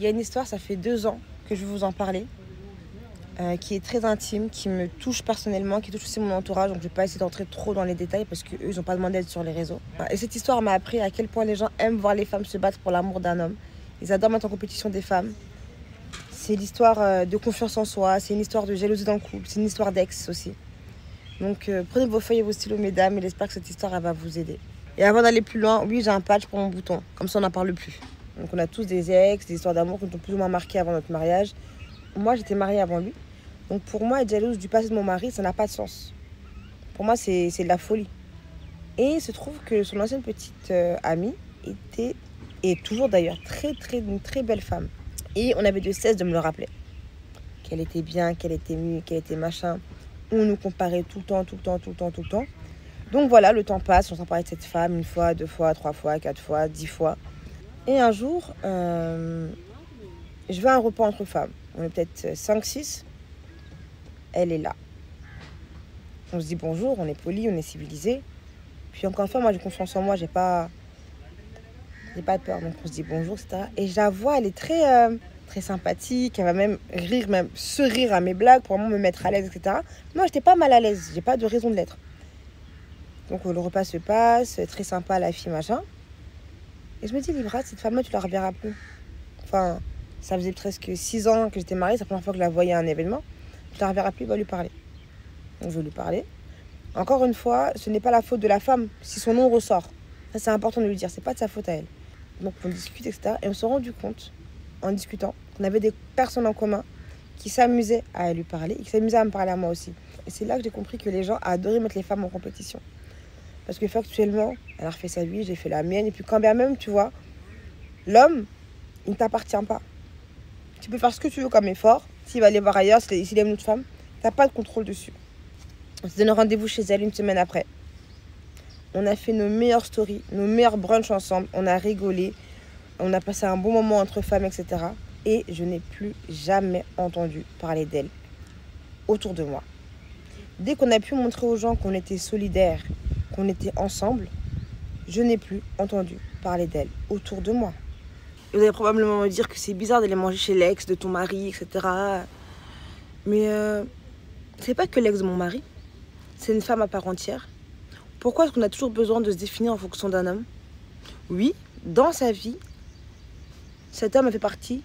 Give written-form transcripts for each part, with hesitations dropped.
Il y a une histoire, ça fait 2 ans que je vais vous en parler, qui est très intime, qui me touche personnellement, qui touche aussi mon entourage. Donc je ne vais pas essayer d'entrer trop dans les détails parce qu'eux, ils n'ont pas demandé d'aide sur les réseaux. Et cette histoire m'a appris à quel point les gens aiment voir les femmes se battre pour l'amour d'un homme. Ils adorent mettre en compétition des femmes. C'est l'histoire de confiance en soi, c'est une histoire de jalousie dans le couple, c'est une histoire d'ex aussi. Donc prenez vos feuilles et vos stylos, mesdames, et j'espère que cette histoire elle va vous aider. Et avant d'aller plus loin, oui, j'ai un patch pour mon bouton, comme ça on n'en parle plus. Donc on a tous des ex, des histoires d'amour qui nous ont plus ou moins marqué avant notre mariage. Moi, j'étais mariée avant lui. Donc pour moi, être jalouse du passé de mon mari, ça n'a pas de sens. Pour moi, c'est de la folie. Et il se trouve que son ancienne petite amie était, et toujours d'ailleurs, une très belle femme. Et on avait de cesse de me le rappeler. Qu'elle était bien, qu'elle était mieux, qu'elle était machin. On nous comparait tout le temps. Donc voilà, le temps passe, on s'en parlait de cette femme 1 fois, 2 fois, 3 fois, 4 fois, 10 fois. Et un jour, je vais à un repas entre femmes. On est peut-être 5-6. Elle est là. On se dit bonjour, on est poli, on est civilisé. Puis encore une fois, moi j'ai confiance en moi, j'ai pas peur. Donc on se dit bonjour, etc. Et je la vois, elle est très sympathique. Elle va même se rire à mes blagues pour vraiment me mettre à l'aise, etc. Moi, j'étais pas mal à l'aise, j'ai pas de raison de l'être. Donc le repas se passe, très sympa la fille, machin. Et je me dis, Libra, cette femme-là, tu la reverras plus. Enfin, ça faisait presque 6 ans que j'étais mariée, c'est la première fois que je la voyais à un événement. Tu la reverras plus, il va lui parler. Donc je vais lui parler. Encore une fois, ce n'est pas la faute de la femme si son nom ressort. Ça, c'est important de lui dire, c'est pas de sa faute à elle. Donc on discute, etc. Et on s'est rendu compte, en discutant, qu'on avait des personnes en commun qui s'amusaient à lui parler et qui s'amusaient à me parler à moi aussi. Et c'est là que j'ai compris que les gens adoraient mettre les femmes en compétition. Parce que factuellement, elle a refait sa vie, j'ai fait la mienne. Et puis quand bien même, tu vois, l'homme, il ne t'appartient pas. Tu peux faire ce que tu veux comme effort. S'il va aller voir ailleurs, s'il aime une autre femme, tu n'as pas de contrôle dessus. On s'est donné rendez-vous chez elle 1 semaine après. On a fait nos meilleures stories, nos meilleurs brunchs ensemble. On a rigolé. On a passé un bon moment entre femmes, etc. Et je n'ai plus jamais entendu parler d'elle autour de moi. Dès qu'on a pu montrer aux gens qu'on était solidaires, qu'on était ensemble, je n'ai plus entendu parler d'elle autour de moi. Vous allez probablement me dire que c'est bizarre d'aller manger chez l'ex de ton mari, etc. Mais c'est pas que l'ex de mon mari. C'est une femme à part entière. Pourquoi est-ce qu'on a toujours besoin de se définir en fonction d'un homme? Oui, dans sa vie, cet homme a fait partie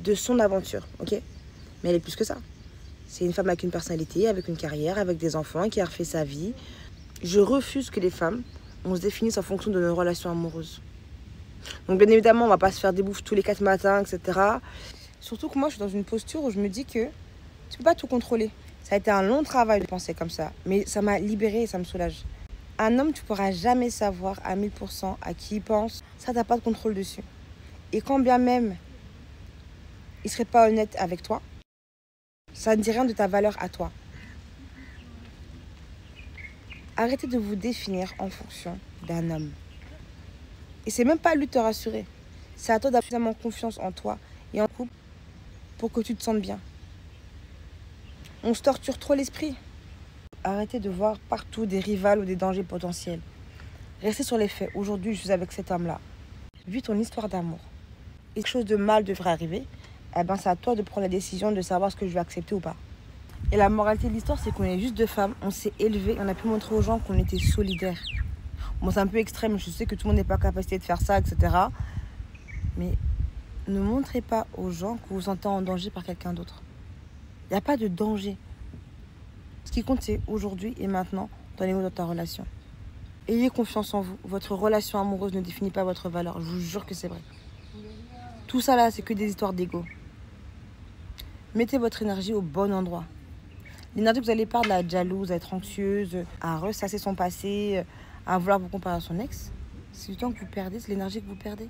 de son aventure, ok? Mais elle est plus que ça. C'est une femme avec une personnalité, avec une carrière, avec des enfants, qui a refait sa vie. Je refuse que les femmes, on se définisse en fonction de nos relations amoureuses. Donc bien évidemment, on va pas se faire des bouffes tous les 4 matins, etc. Surtout que moi, je suis dans une posture où je me dis que tu peux pas tout contrôler. Ça a été un long travail de penser comme ça, mais ça m'a libérée et ça me soulage. Un homme, tu pourras jamais savoir à 1000% à qui il pense. Ça, t'as pas de contrôle dessus. Et quand bien même il serait pas honnête avec toi, ça ne dit rien de ta valeur à toi. Arrêtez de vous définir en fonction d'un homme. Et c'est même pas à lui de te rassurer. C'est à toi d'avoir suffisamment confiance en toi et en couple pour que tu te sentes bien. On se torture trop l'esprit. Arrêtez de voir partout des rivales ou des dangers potentiels. Restez sur les faits. Aujourd'hui, je suis avec cet homme-là. Vis ton histoire d'amour. Et quelque chose de mal devrait arriver, eh ben, c'est à toi de prendre la décision de savoir ce que je vais accepter ou pas. Et la moralité de l'histoire, c'est qu'on est juste 2 femmes. On s'est élevées, on a pu montrer aux gens qu'on était solidaires. Bon, c'est un peu extrême, je sais que tout le monde n'est pas capacité de faire ça, etc. Mais ne montrez pas aux gens que vous vous sentez en danger par quelqu'un d'autre. Il n'y a pas de danger. Ce qui compte, c'est aujourd'hui et maintenant, dans ta relation. Ayez confiance en vous. Votre relation amoureuse ne définit pas votre valeur. Je vous jure que c'est vrai. Tout ça là, c'est que des histoires d'ego. Mettez votre énergie au bon endroit. L'énergie que vous allez perdre, à être jalouse, à être anxieuse, à ressasser son passé, à vouloir vous comparer à son ex, c'est du temps que vous perdez, c'est l'énergie que vous perdez.